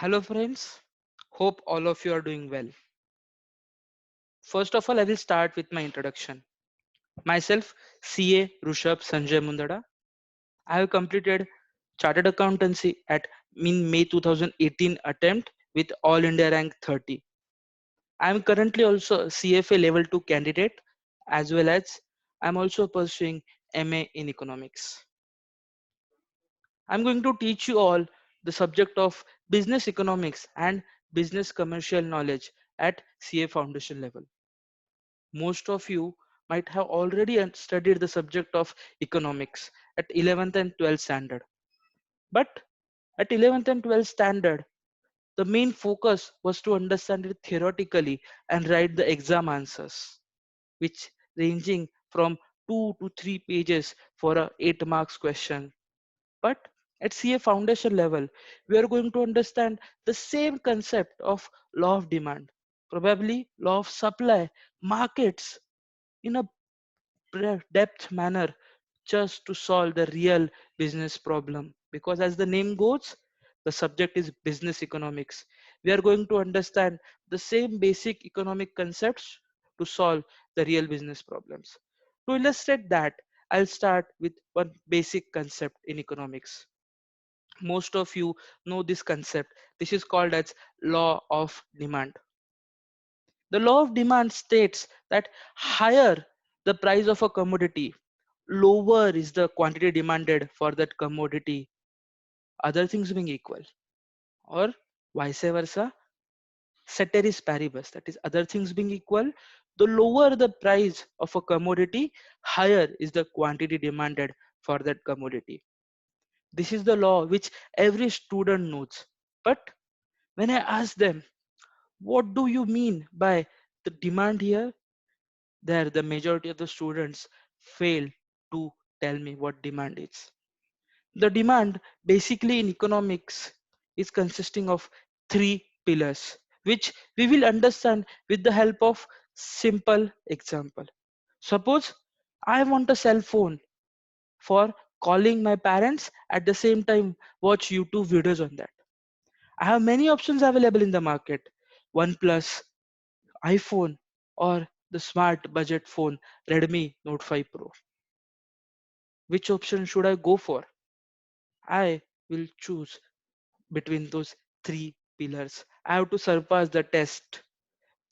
Hello friends, hope all of you are doing well. First of all, I will start with my introduction. Myself, CA Rushabh Mundada. I have completed Chartered Accountancy at in May 2018 attempt with All India rank 30. I am currently also a CFA level 2 candidate as well as I am also pursuing MA in economics. I am going to teach you all the subject of business economics and business commercial knowledge at CA foundation level. Most of you might have already studied the subject of economics at 11th and 12th standard. But at 11th and 12th standard, the main focus was to understand it theoretically and write the exam answers, which ranging from 2 to 3 pages for a 8 marks question. But at CA foundation level, we are going to understand the same concept of law of demand, probably law of supply, markets in a depth manner just to solve the real business problem, because as the name goes, the subject is business economics. We are going to understand the same basic economic concepts to solve the real business problems. To illustrate that, I'll start with one basic concept in economics. Most of you know this concept. This is called as law of demand. The law of demand states that higher the price of a commodity, lower is the quantity demanded for that commodity, other things being equal, or vice versa, ceteris paribus, that is, other things being equal, the lower the price of a commodity, higher is the quantity demanded for that commodity. This is the law which every student knows. But when I ask them, what do you mean by the demand here? There, the majority of the students fail to tell me what demand is. The demand basically in economics is consisting of three pillars, which we will understand with the help of simple example. Suppose I want a cell phone for calling my parents at the same time watch YouTube videos on that. I have many options available in the market. OnePlus, iPhone, or the smart budget phone Redmi Note 5 Pro. Which option should I go for? I will choose between those three pillars. I have to surpass the test.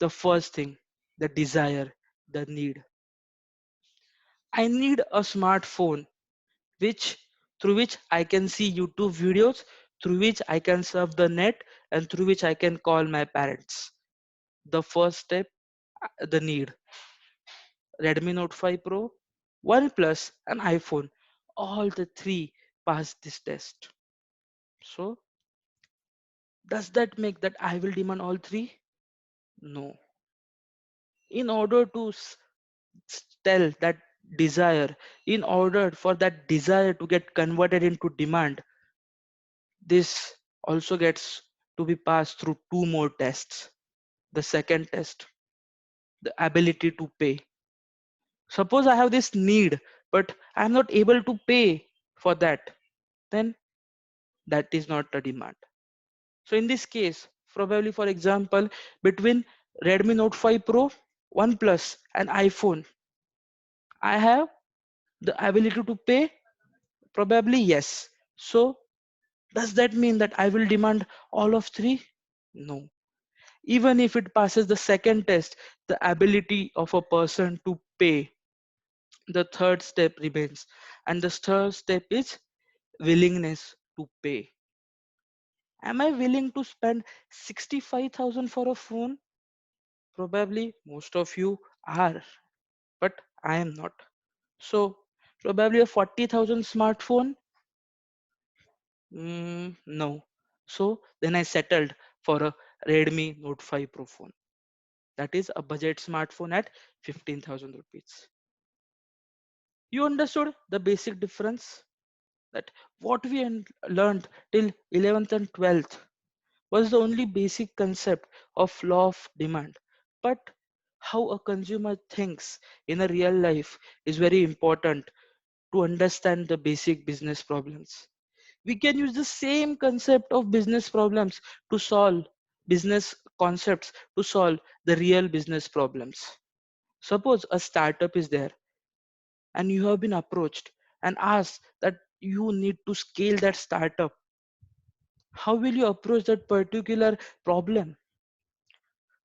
The first thing, the desire, the need. I need a smartphone which through which I can see YouTube videos, through which I can surf the net, and through which I can call my parents. The first step, the need. Redmi Note 5 Pro, OnePlus, and iPhone. All the three pass this test. So, does that make that I will demand all three? No. In order to tell that desire, in order for that desire to get converted into demand, this also gets to be passed through two more tests. The second test, the ability to pay. Suppose I have this need, but I'm not able to pay for that, then that is not a demand. So in this case, probably for example, between Redmi Note 5 Pro, OnePlus, and iPhone, I have the ability to pay? Probably yes. So does that mean that I will demand all of three? No. Even if it passes the second test, the ability of a person to pay, the third step remains. And the third step is willingness to pay. Am I willing to spend 65,000 for a phone? Probably most of you are, but I am not. So probably a 40,000 smartphone? No. So then I settled for a Redmi Note 5 Pro phone. That is a budget smartphone at 15,000 rupees. You understood the basic difference, that what we learned till 11th and 12th was the only basic concept of law of demand. But how a consumer thinks in a real life is very important to understand the basic business problems. We can use the same concept of business problems to solve business concepts to solve the real business problems. Suppose a startup is there and you have been approached and asked that you need to scale that startup. How will you approach that particular problem?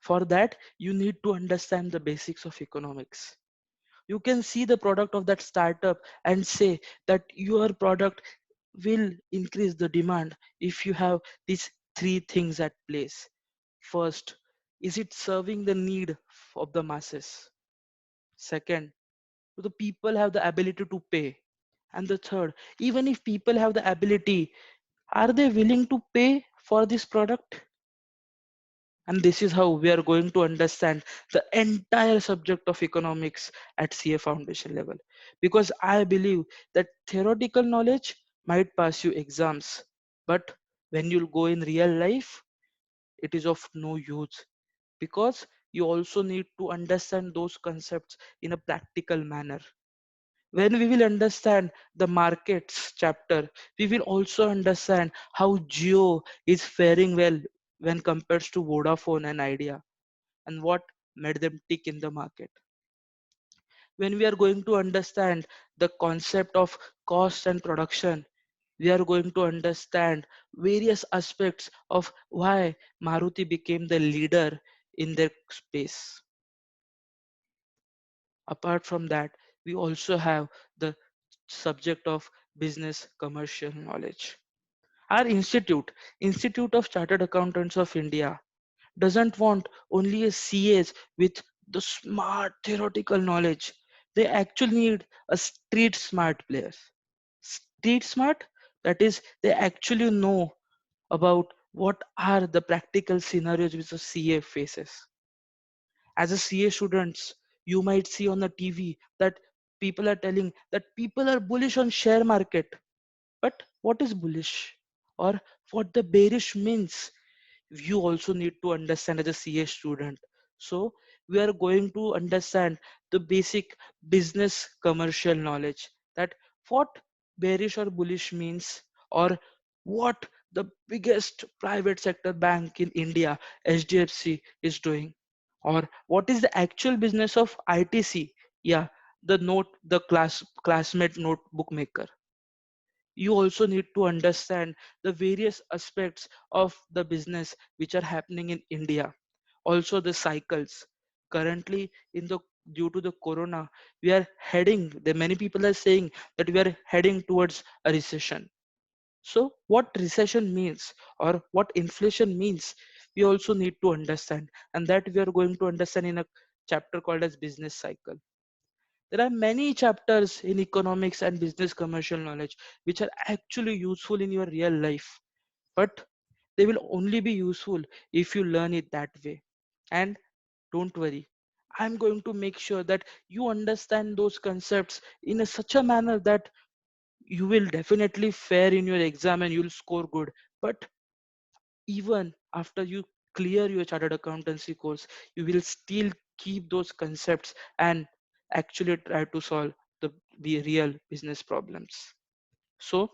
For that, you need to understand the basics of economics. You can see the product of that startup and say that your product will increase the demand if you have these three things at place. First, is it serving the need of the masses? Second, do the people have the ability to pay? And the third, even if people have the ability, are they willing to pay for this product? And this is how we are going to understand the entire subject of economics at CA foundation level. Because I believe that theoretical knowledge might pass you exams, but when you'll go in real life, it is of no use, because you also need to understand those concepts in a practical manner. When we will understand the markets chapter, we will also understand how Geo is faring well when compared to Vodafone and Idea, and what made them tick in the market. When we are going to understand the concept of cost and production, we are going to understand various aspects of why Maruti became the leader in their space. Apart from that, we also have the subject of business commercial knowledge. Our Institute of Chartered Accountants of India, doesn't want only a CAs with the smart theoretical knowledge. They actually need a street smart players. Street smart, that is, they actually know about what are the practical scenarios which a CA faces. As a CA students, you might see on the TV that people are telling that people are bullish on share market. But what is bullish? Or what the bearish means? You also need to understand as a CA student. So we are going to understand the basic business commercial knowledge, that what bearish or bullish means, or what the biggest private sector bank in India, HDFC, is doing, or what is the actual business of ITC. Yeah, the classmate notebook maker. You also need to understand the various aspects of the business which are happening in India, also the cycles. Currently, in the due to the corona, we are heading, the many people are saying that we are heading towards a recession. So what recession means, or what inflation means, we also need to understand, and that we are going to understand in a chapter called as business cycle. There are many chapters in economics and business commercial knowledge which are actually useful in your real life, but they will only be useful if you learn it that way. And don't worry, I'm going to make sure that you understand those concepts in such a manner that you will definitely fare in your exam and you'll score good. But even after you clear your chartered accountancy course, you will still keep those concepts and actually try to solve the real business problems. So